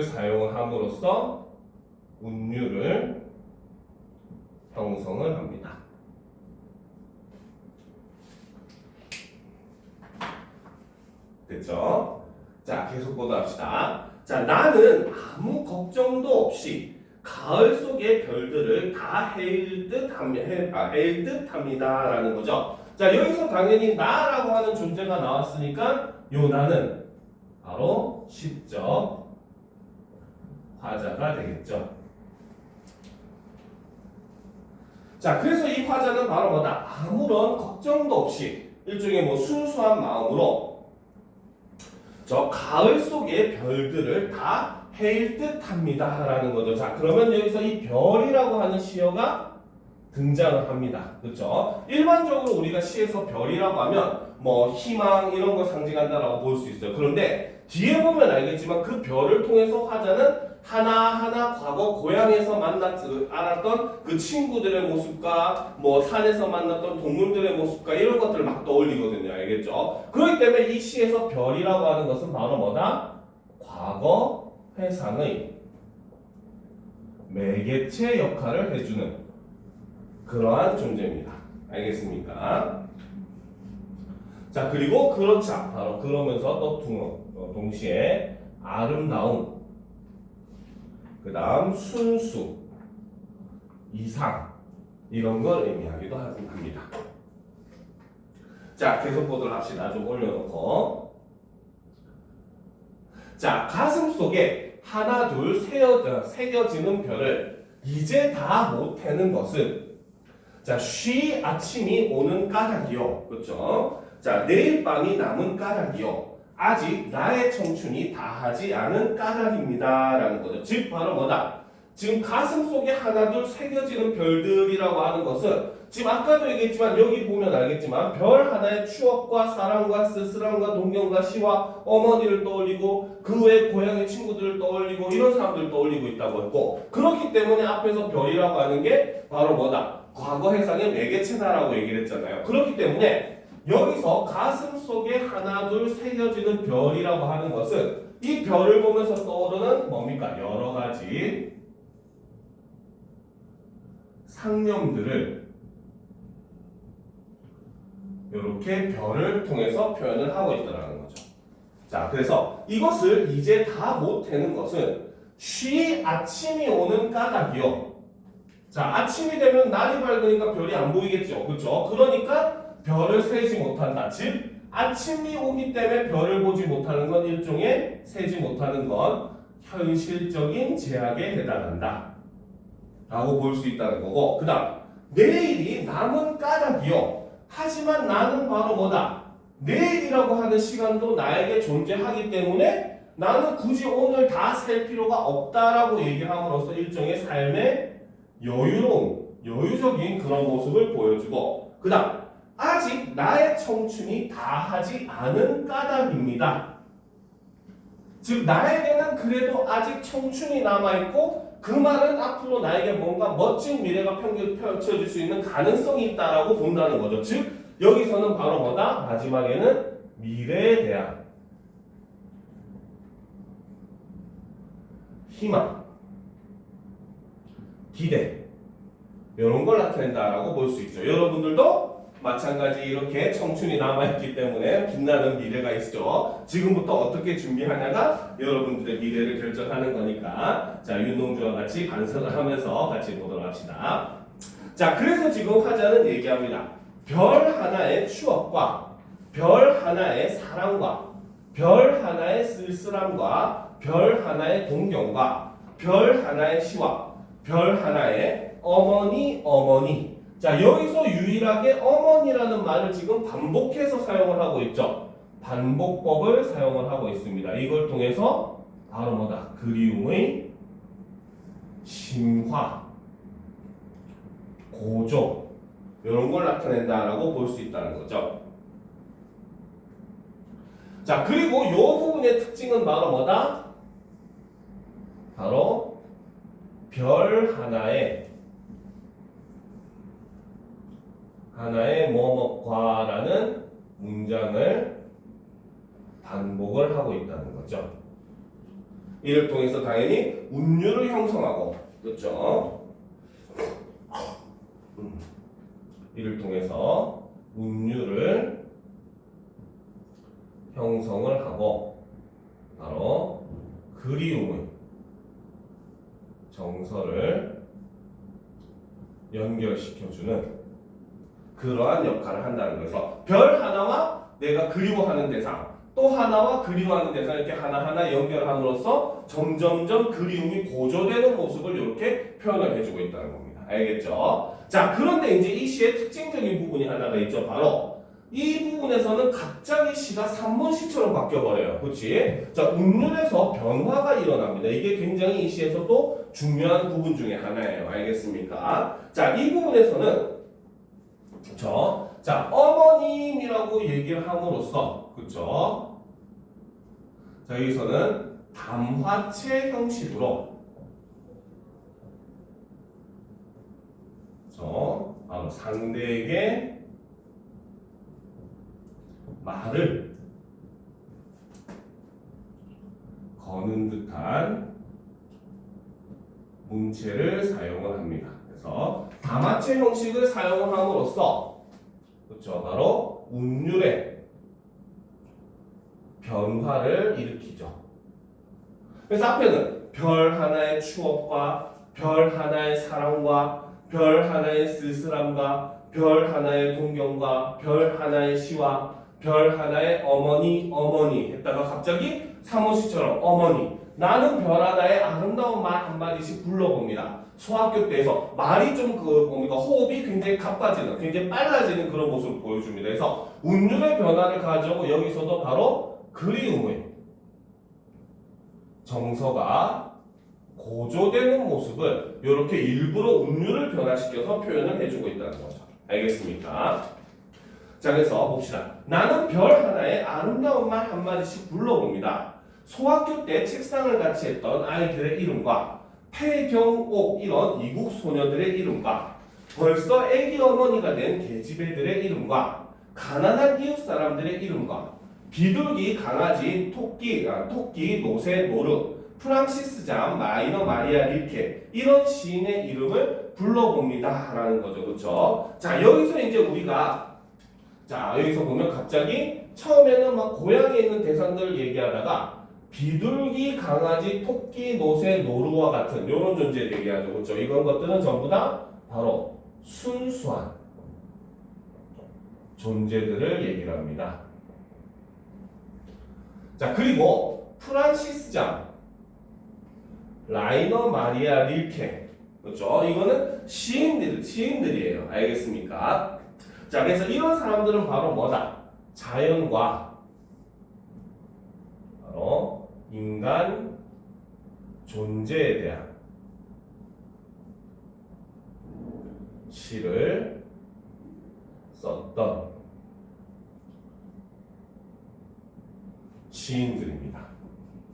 사용함으로써 운율을 형성을 합니다. 됐죠? 자, 계속 보도록 합시다. 자, 나는 아무 걱정도 없이 가을 속의 별들을 다 헤일 듯합니다 라는 거죠. 자, 여기서 당연히 나라고 하는 존재가 나왔으니까 요 나는 바로 시적 화자가 되겠죠. 자, 그래서 이 화자는 바로 뭐다? 아무런 걱정도 없이 일종의 뭐 순수한 마음으로 저 가을 속의 별들을 다 헤일 듯 합니다. 라는 거죠. 자, 그러면 여기서 이 별이라고 하는 시어가 등장을 합니다. 그렇죠? 일반적으로 우리가 시에서 별이라고 하면 뭐 희망 이런 걸 상징한다라고 볼 수 있어요. 그런데 뒤에 보면 알겠지만 그 별을 통해서 화자는 하나하나 과거 고향에서 알았던 그 친구들의 모습과 뭐 산에서 만났던 동물들의 모습과 이런 것들을 막 떠올리거든요. 알겠죠? 그렇기 때문에 이 시에서 별이라고 하는 것은 바로 뭐다? 과거 회상의 매개체 역할을 해주는 그러한 존재입니다. 알겠습니까? 자, 그리고 그렇죠. 바로 그러면서 또 동시에 아름다움, 그 다음 순수, 이상 이런 걸 의미하기도 합니다. 자, 계속 보도록 합시다. 좀 올려놓고. 자, 가슴 속에 하나 둘 새겨지는 별을 이제 다 못해는 것은 자, 쉬 아침이 오는 까닭이요. 그렇죠? 자, 내일 밤이 남은 까닭이요. 아직 나의 청춘이 다하지 않은 까닭입니다. 라는 거죠. 즉 바로 뭐다? 지금 가슴 속에 하나둘 새겨지는 별들이라고 하는 것은 지금 아까도 얘기했지만 여기 보면 알겠지만 별 하나의 추억과 사랑과 쓸쓸함과 동경과 시와 어머니를 떠올리고 그 외 고향의 친구들을 떠올리고 이런 사람들을 떠올리고 있다고 했고, 그렇기 때문에 앞에서 별이라고 하는 게 바로 뭐다? 과거 해상의 매개체다라고 얘기를 했잖아요. 그렇기 때문에 여기서 가슴 속에 하나둘 새겨지는 별이라고 하는 것은 이 별을 보면서 떠오르는 뭡니까? 여러 가지 상념들을 이렇게 별을 통해서 표현을 하고 있다는 거죠. 자, 그래서 이것을 이제 다 못하는 것은 쉬 아침이 오는 까닭이요. 자, 아침이 되면 날이 밝으니까 별이 안 보이겠죠. 그렇죠? 그러니까 별을 세지 못한다. 즉 아침이 오기 때문에 별을 보지 못하는 건 일종의 세지 못하는 건 현실적인 제약에 해당한다 라고 볼 수 있다는 거고, 그 다음 내일이 남은 까닭이요. 하지만 나는 바로 뭐다? 내일이라고 하는 시간도 나에게 존재하기 때문에 나는 굳이 오늘 다 셀 필요가 없다라고 얘기함으로써 일종의 삶의 여유로움, 여유적인 그런 모습을 보여주고, 그 다음 아직 나의 청춘이 다하지 않은 까닭입니다. 즉 나에게는 그래도 아직 청춘이 남아있고 그 말은 앞으로 나에게 뭔가 멋진 미래가 펼쳐질 수 있는 가능성이 있다라고 본다는 거죠. 즉 여기서는 바로 뭐다? 마지막에는 미래에 대한 희망, 기대 이런 걸 나타낸다라고 볼 수 있죠. 여러분들도 마찬가지 이렇게 청춘이 남아있기 때문에 빛나는 미래가 있죠. 지금부터 어떻게 준비하냐가 여러분들의 미래를 결정하는 거니까 자, 윤동주와 같이 반성을 하면서 같이 보도록 합시다. 자, 그래서 지금 화자는 얘기합니다. 별 하나의 추억과 별 하나의 사랑과 별 하나의 쓸쓸함과 별 하나의 동경과 별 하나의 시와 별 하나의 어머니. 자, 여기서 유일하게 어머니라는 말을 지금 반복해서 사용을 하고 있죠. 반복법을 사용을 하고 있습니다. 이걸 통해서 바로 뭐다? 그리움의 심화, 고조 이런 걸 나타낸다라고 볼 수 있다는 거죠. 자, 그리고 이 부분의 특징은 바로 뭐다? 바로 별 하나의 뭐뭐과라는 문장을 반복을 하고 있다는 거죠. 이를 통해서 당연히 운율을 형성하고, 그렇죠? 이를 통해서 운율을 형성을 하고 바로 그리움의 정서를 연결시켜주는 그러한 역할을 한다는 거에서 별 하나와 내가 그리워하는 대상, 또 하나와 그리워하는 대상 이렇게 하나하나 연결함으로써 점점점 그리움이 고조되는 모습을 이렇게 표현을 해주고 있다는 겁니다. 알겠죠? 자, 그런데 이제 이 시의 특징적인 부분이 하나가 있죠. 바로 이 부분에서는 갑자기 시가 산문시처럼 바뀌어버려요. 그렇지? 자, 운율에서 변화가 일어납니다. 이게 굉장히 이 시에서 또 중요한 부분 중에 하나예요. 알겠습니까? 자, 이 부분에서는 그쵸? 자, 어머님이라고 얘기를 함으로써 그쵸? 자, 여기서는 담화체 형식으로 바로 상대에게 말을 거는 듯한 문체를 사용을 합니다. 그래서 담화체 형식을 사용을 함으로써 그렇죠. 바로 운율의 변화를 일으키죠. 그래서 앞에는 별 하나의 추억과 별 하나의 사랑과 별 하나의 쓸쓸함과 별 하나의 동경과 별 하나의 시와 별 하나의 어머니 했다가 갑자기 사모시처럼 어머니 나는 별 하나의 아름다운 말 한마디씩 불러봅니다. 소학교 때에서 말이 좀 뭡니까 호흡이 굉장히 가빠지는 굉장히 빨라지는 그런 모습을 보여줍니다. 그래서 운율의 변화를 가져오고 여기서도 바로 그리움의 정서가 고조되는 모습을 이렇게 일부러 운율을 변화시켜서 표현을 해주고 있다는 거죠. 알겠습니까? 자, 그래서 봅시다. 나는 별 하나에 아름다운 말 한마디씩 불러봅니다. 소학교 때 책상을 같이 했던 아이들의 이름과 태경옥 이런 이국 소녀들의 이름과 벌써 애기 어머니가 된 계집애들의 이름과 가난한 이웃 사람들의 이름과 비둘기, 강아지, 토끼, 노새, 노르, 프랑시스 잠, 마이너 마리아 릴케 이런 시인의 이름을 불러봅니다 라는 거죠. 그렇죠? 자, 여기서 이제 우리가 여기서 보면 갑자기 처음에는 막 고향에 있는 대상들을 얘기하다가 비둘기, 강아지, 토끼, 노새, 노루와 같은 이런 존재를 얘기하죠. 그렇죠? 이런 것들은 전부 다 바로 순수한 존재들을 얘기를 합니다. 자, 그리고 프란시스 잠, 라이너 마리아 릴케, 그렇죠? 이거는 시인들이에요. 알겠습니까? 자, 그래서 이런 사람들은 바로 뭐다? 자연과 바로 인간 존재에 대한 시를 썼던 시인들입니다.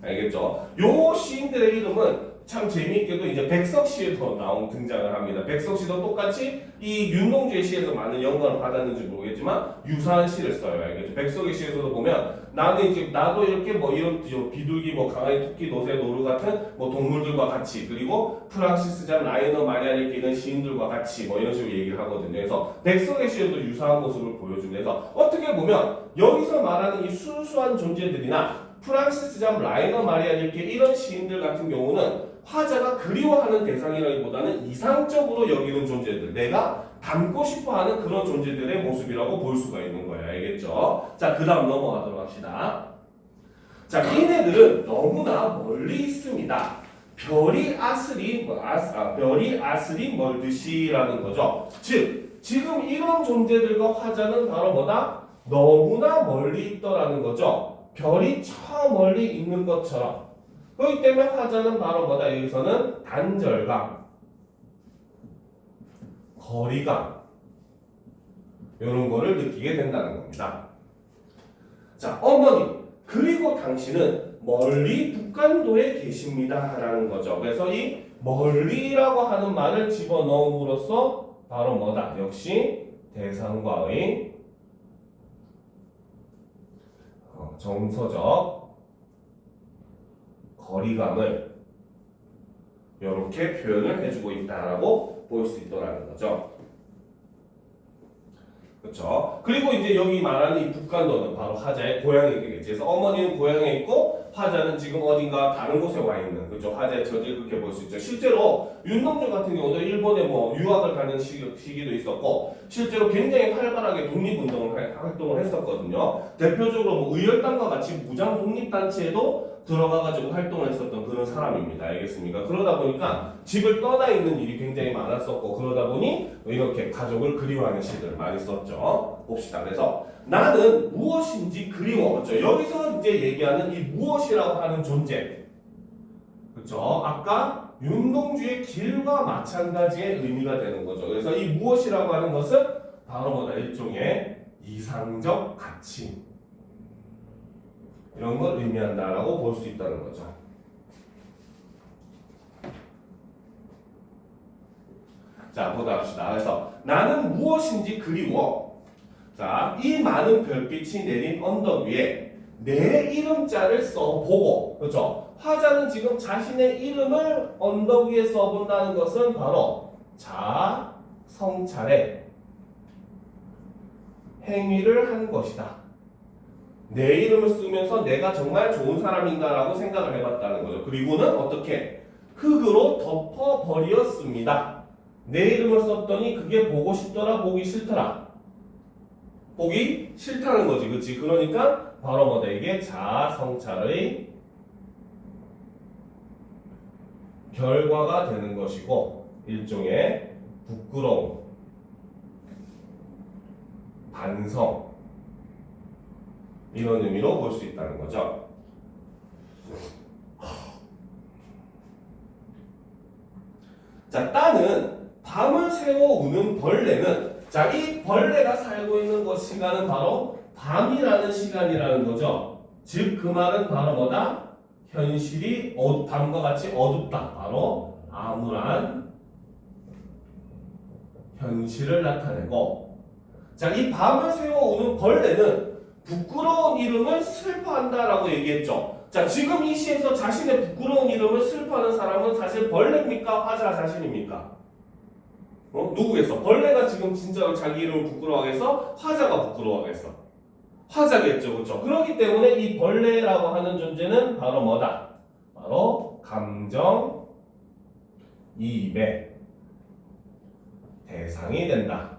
알겠죠? 요 시인들의 이름은 참 재미있게도 이제 백석시에도 등장을 합니다. 백석시도 똑같이 이 윤동주의 시에서 많은 영감을 받았는지 모르겠지만 유사한 시를 써요. 알겠죠? 백석의 시에서도 보면 나도 이렇게 뭐 이런 비둘기, 뭐 강아지, 토끼, 노새, 노루 같은 뭐 동물들과 같이 그리고 프랑시스 잠, 라이너 마리아 릴케 이런 시인들과 같이 뭐 이런 식으로 얘기를 하거든요. 그래서 백석의 시에도 유사한 모습을 보여줍니다. 그래서 어떻게 보면 여기서 말하는 이 순수한 존재들이나 프랑시스 잠, 라이너 마리아 릴케 이런 시인들 같은 경우는 화자가 그리워하는 대상이라기보다는 이상적으로 여기는 존재들, 내가 닮고 싶어하는 그런 존재들의 모습이라고 볼 수가 있는 거예요. 알겠죠? 자, 그 다음 넘어가도록 합시다. 자, 얘네들은 너무나 멀리 있습니다. 별이 아스리 멀듯이라는 거죠. 즉, 지금 이런 존재들과 화자는 바로 뭐다? 너무나 멀리 있더라는 거죠. 별이 저 멀리 있는 것처럼. 그렇기 때문에 화자는 바로 뭐다? 여기서는 단절감, 거리감 이런 거를 느끼게 된다는 겁니다. 자, 어머니 그리고 당신은 멀리 북간도에 계십니다 라는 거죠. 그래서 이 멀리라고 하는 말을 집어넣음으로써 바로 뭐다? 역시 대상과의 정서적 거리감을 이렇게 표현을 해주고 있다라고 볼 수 있다는 거죠. 그렇죠? 그리고 이제 여기 말하는 이 북간도는 바로 화자의 고향이 되겠지. 그래서 어머니는 고향에 있고 화자는 지금 어딘가 다른 곳에 와 있는, 그렇죠? 화자의 처지를 그렇게 볼 수 있죠. 실제로 윤동주 같은 경우도 일본에 뭐 유학을 가는 시기도 있었고 실제로 굉장히 활발하게 독립운동을 활동을 했었거든요. 대표적으로 뭐 의열당과 같이 무장 독립단체에도 들어가가지고 활동을 했었던 그런 사람입니다. 알겠습니까? 그러다 보니까 집을 떠나 있는 일이 굉장히 많았었고 그러다 보니 이렇게 가족을 그리워하는 시들을 많이 썼죠. 봅시다. 그래서 나는 무엇인지 그리워. 그렇죠? 여기서 이제 얘기하는 이 무엇이라고 하는 존재. 그렇죠? 아까 윤동주의 길과 마찬가지의 의미가 되는 거죠. 그래서 이 무엇이라고 하는 것은 바로 뭐다? 일종의 이상적 가치. 이런 걸 의미한다라고 볼 수 있다는 거죠. 자, 보다 합시다. 그래서 나는 무엇인지 그리워. 자, 이 많은 별빛이 내린 언덕 위에 내 이름자를 써보고, 그렇죠? 화자는 지금 자신의 이름을 언덕 위에 써본다는 것은 바로 자성찰의 행위를 한 것이다. 내 이름을 쓰면서 내가 정말 좋은 사람인가라고 생각을 해봤다는 거죠. 그리고는 어떻게? 흙으로 덮어버렸습니다. 내 이름을 썼더니 그게 보고 싶더라, 보기 싫더라. 보기 싫다는 거지, 그렇지? 그러니까 바로 뭐다? 이게 자성찰의 결과가 되는 것이고 일종의 부끄러움, 반성 이런 의미로 볼 수 있다는 거죠. 자, 따는 밤을 새워 우는 벌레는, 자, 이 벌레가 살고 있는 것 시간은 바로 밤이라는 시간이라는 거죠. 즉 그 말은 바로 뭐다? 현실이 밤과 같이 어둡다. 바로 암울한 현실을 나타내고, 자, 이 밤을 새워 우는 벌레는 부끄러운 이름을 슬퍼한다라고 얘기했죠. 자, 지금 이 시에서 자신의 부끄러운 이름을 슬퍼하는 사람은 사실 벌레입니까? 화자 자신입니까? 누구겠어? 벌레가 지금 진짜로 자기 이름을 부끄러워하겠어? 화자가 부끄러워하겠어? 화자겠죠, 그렇죠? 그렇기 때문에 이 벌레라고 하는 존재는 바로 뭐다? 바로 감정 이입의 대상이 된다.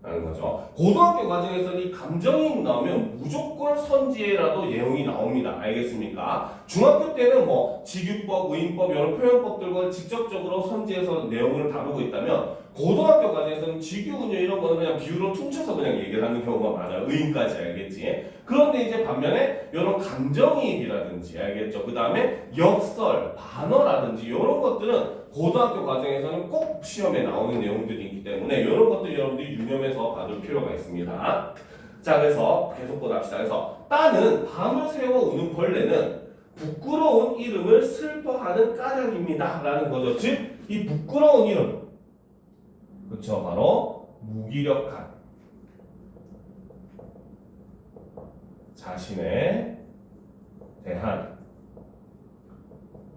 라는 거죠. 고등학교 과정에서는 이 감정이입 나오면 무조건 선지에라도 예용이 나옵니다. 알겠습니까? 중학교 때는 뭐 직유법, 의인법 이런 표현법들과 직접적으로 선지에서 내용을 다루고 있다면 고등학교 과정에서는 직유근요 이런 거는 그냥 비유로 퉁쳐서 그냥 얘기를 하는 경우가 많아요. 의인까지 알겠지? 그런데 이제 반면에 이런 감정이입이라든지 알겠죠? 그 다음에 역설, 반어라든지 이런 것들은 고등학교 과정에서는 꼭 시험에 나오는 내용들이 있기 때문에 이런 것들 여러분들이 유념해서 봐둘 필요가 있습니다. 자, 그래서 계속 보답시다. 그래서 따는 밤을 새워 우는 벌레는 부끄러운 이름을 슬퍼하는 까닭입니다. 라는 거죠. 즉, 이 부끄러운 이름. 그쵸, 바로 무기력한 자신에 대한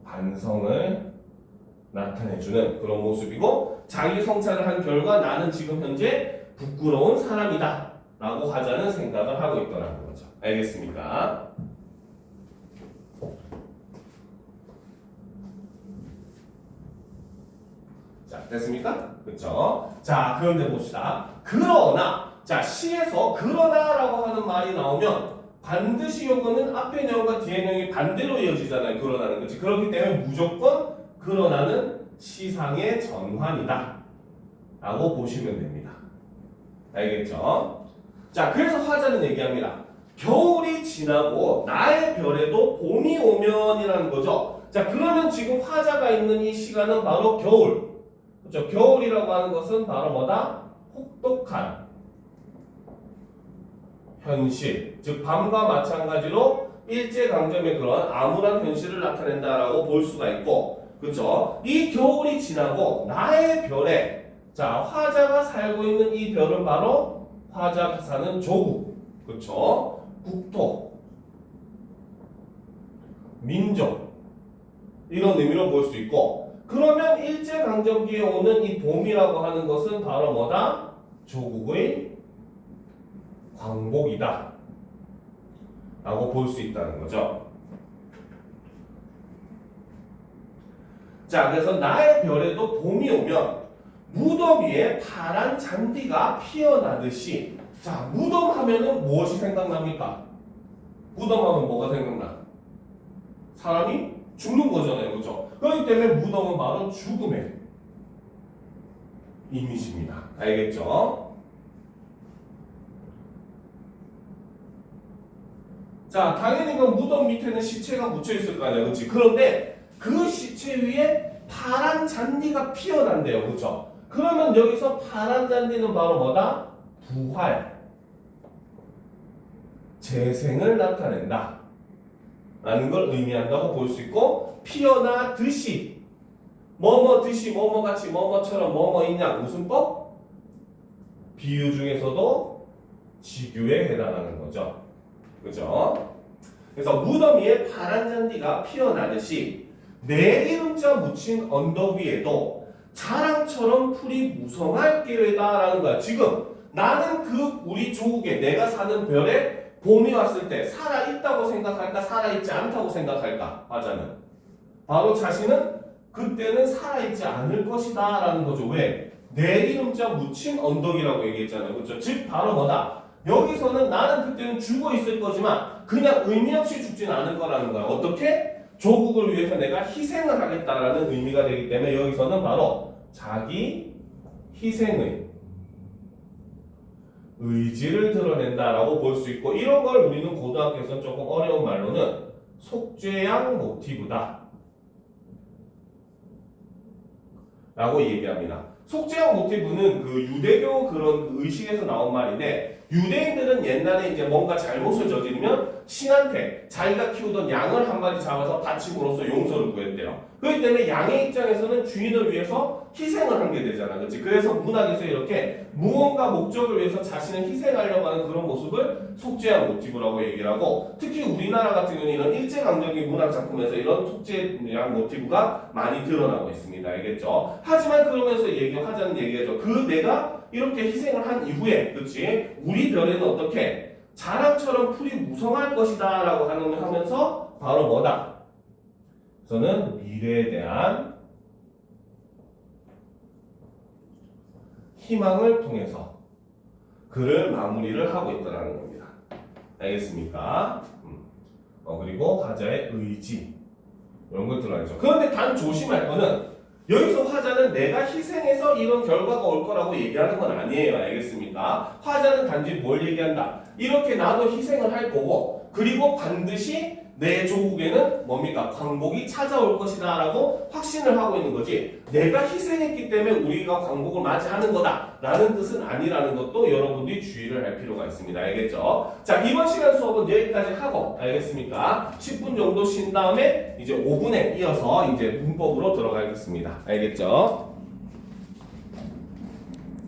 반성을 나타내주는 그런 모습이고, 자기 성찰을 한 결과 나는 지금 현재 부끄러운 사람이다 라고 하자는 생각을 하고 있더라는 거죠. 알겠습니까? 자, 됐습니까? 그쵸? 자, 그런데 봅시다. 그러나, 자, 시에서 그러나라고 하는 말이 나오면 반드시 요거는 앞에 내용과 뒤에 내용이 반대로 이어지잖아요. 그러나는. 그치? 그렇기 때문에 무조건 그러나는 시상의 전환이다 라고 보시면 됩니다. 알겠죠? 자, 그래서 화자는 얘기합니다. 겨울이 지나고 나의 별에도 봄이 오면이라는 거죠. 자, 그러면 지금 화자가 있는 이 시간은 바로 겨울. 그렇죠? 겨울이라고 하는 것은 바로 뭐다? 혹독한 현실. 즉 밤과 마찬가지로 일제강점의 그런 암울한 현실을 나타낸다라고 볼 수가 있고, 그렇죠? 이 겨울이 지나고 나의 별에, 자, 화자가 살고 있는 이 별은 바로 화자가 사는 조국, 그렇죠? 국토, 민족 이런 의미로 볼 수 있고, 그러면 일제강점기에 오는 이 봄이라고 하는 것은 바로 뭐다? 조국의 광복이다 라고 볼 수 있다는 거죠. 자, 그래서 나의 별에도 봄이 오면 무덤 위에 파란 잔디가 피어나듯이, 자, 무덤 하면은 무엇이 생각납니까? 무덤 하면 뭐가 생각나? 사람이 죽는 거잖아요, 그렇죠? 그렇기 때문에 무덤은 바로 죽음의 이미지입니다. 알겠죠? 자, 당연히 그 무덤 밑에는 시체가 묻혀 있을 거 아니에요, 그렇지? 그런데 그 시체 위에 파란 잔디가 피어난대요, 그렇죠? 그러면 여기서 파란 잔디는 바로 뭐다? 부활, 재생을 나타낸다 라는 걸 의미한다고 볼 수 있고, 피어나듯이, 뭐뭐듯이, 뭐뭐같이, 뭐뭐처럼, 뭐뭐인 양, 무슨 법? 비유 중에서도 지규에 해당하는 거죠. 그죠? 그래서 무덤 위에 파란 잔디가 피어나듯이 내 이름자 묻힌 언덕 위에도 자랑처럼 풀이 무성할 계획이다라는 거야. 지금 나는 그 우리 조국에, 내가 사는 별에 봄이 왔을 때 살아있다고 생각할까, 살아있지 않다고 생각할까? 화자는 바로 자신은 그때는 살아있지 않을 것이다 라는 거죠. 왜? 내 이름자 묻힌 언덕이라고 얘기했잖아요, 그렇죠? 즉 바로 뭐다? 여기서는 나는 그때는 죽어 있을 거지만 그냥 의미 없이 죽진 않을 거라는 거야. 어떻게? 조국을 위해서 내가 희생을 하겠다라는 의미가 되기 때문에 여기서는 바로 자기 희생의 의지를 드러낸다라고 볼 수 있고, 이런 걸 우리는 고등학교에서 조금 어려운 말로는 속죄양 모티브다 라고 얘기합니다. 속죄양 모티브는 그 유대교 그런 그 의식에서 나온 말인데, 유대인들은 옛날에 이제 뭔가 잘못을 저지르면 신한테 자기가 키우던 양을 한 마리 잡아서 바침으로써 용서를 구했대요. 그렇기 때문에 양의 입장에서는 주인을 위해서 희생을 한 게 되잖아, 그렇지? 그래서 문학에서 이렇게 무언가 목적을 위해서 자신을 희생하려고 하는 그런 모습을 속죄양 모티브라고 얘기를 하고, 특히 우리나라 같은 경우는 이런 일제강점기 문학 작품에서 이런 속죄양 모티브가 많이 드러나고 있습니다. 알겠죠? 하지만 그러면서 하자는 얘기죠. 그 내가 이렇게 희생을 한 이후에, 그렇지? 우리 별에는 어떻게 자랑처럼 풀이 무성할 것이다 라고 하면서 바로 뭐다? 저는 미래에 대한 희망을 통해서 글을 마무리를 하고 있다는 겁니다. 알겠습니까? 그리고 화자의 의지, 이런 걸 들어야죠. 그런데 단 조심할 거는, 여기서 화자는 내가 희생해서 이런 결과가 올 거라고 얘기하는 건 아니에요. 알겠습니까? 화자는 단지 뭘 얘기한다? 이렇게 나도 희생을 할 거고, 그리고 반드시 내 조국에는 뭡니까? 광복이 찾아올 것이다 라고 확신을 하고 있는 거지, 내가 희생했기 때문에 우리가 광복을 맞이하는 거다 라는 뜻은 아니라는 것도 여러분들이 주의를 할 필요가 있습니다. 알겠죠? 자, 이번 시간 수업은 여기까지 하고, 알겠습니까? 10분 정도 쉰 다음에 이제 5분에 이어서 이제 문법으로 들어가겠습니다. 알겠죠?